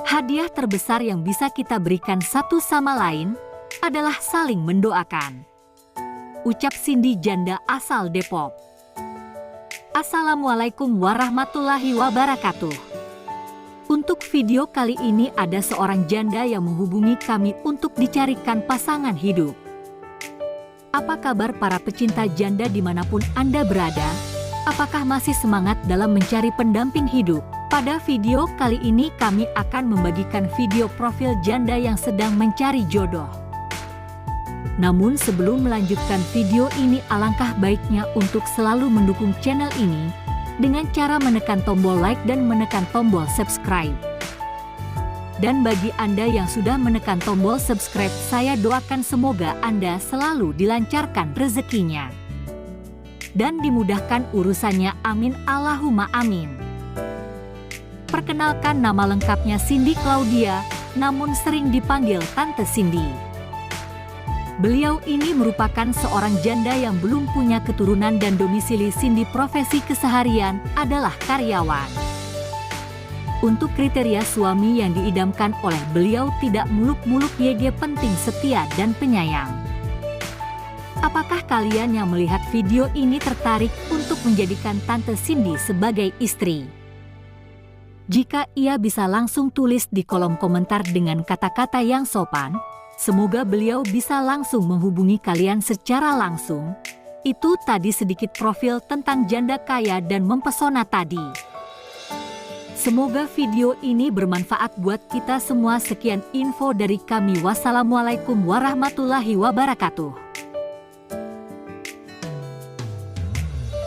Hadiah terbesar yang bisa kita berikan satu sama lain adalah saling mendoakan. Ucap Cindy, janda asal Depok. Assalamualaikum warahmatullahi wabarakatuh. Untuk video kali ini ada seorang janda yang menghubungi kami untuk dicarikan pasangan hidup. Apa kabar para pecinta janda dimanapun Anda berada? Apakah masih semangat dalam mencari pendamping hidup? Pada video kali ini kami akan membagikan video profil janda yang sedang mencari jodoh. Namun sebelum melanjutkan video ini, alangkah baiknya untuk selalu mendukung channel ini dengan cara menekan tombol like dan menekan tombol subscribe. Dan bagi Anda yang sudah menekan tombol subscribe, saya doakan semoga Anda selalu dilancarkan rezekinya dan dimudahkan urusannya, amin Allahumma amin. Perkenalkan, nama lengkapnya Cindy Claudia, namun sering dipanggil Tante Cindy. Beliau ini merupakan seorang janda yang belum punya keturunan dan domisili Cindy profesi keseharian adalah karyawan. Untuk kriteria suami yang diidamkan oleh beliau, tidak muluk-muluk, YG, penting, setia dan penyayang. Apakah kalian yang melihat video ini tertarik untuk menjadikan Tante Cindy sebagai istri? Jika iya, bisa langsung tulis di kolom komentar dengan kata-kata yang sopan. Semoga beliau bisa langsung menghubungi kalian secara langsung. Itu tadi sedikit profil tentang janda kaya dan mempesona tadi. Semoga video ini bermanfaat buat kita semua. Sekian info dari kami. Wassalamualaikum warahmatullahi wabarakatuh.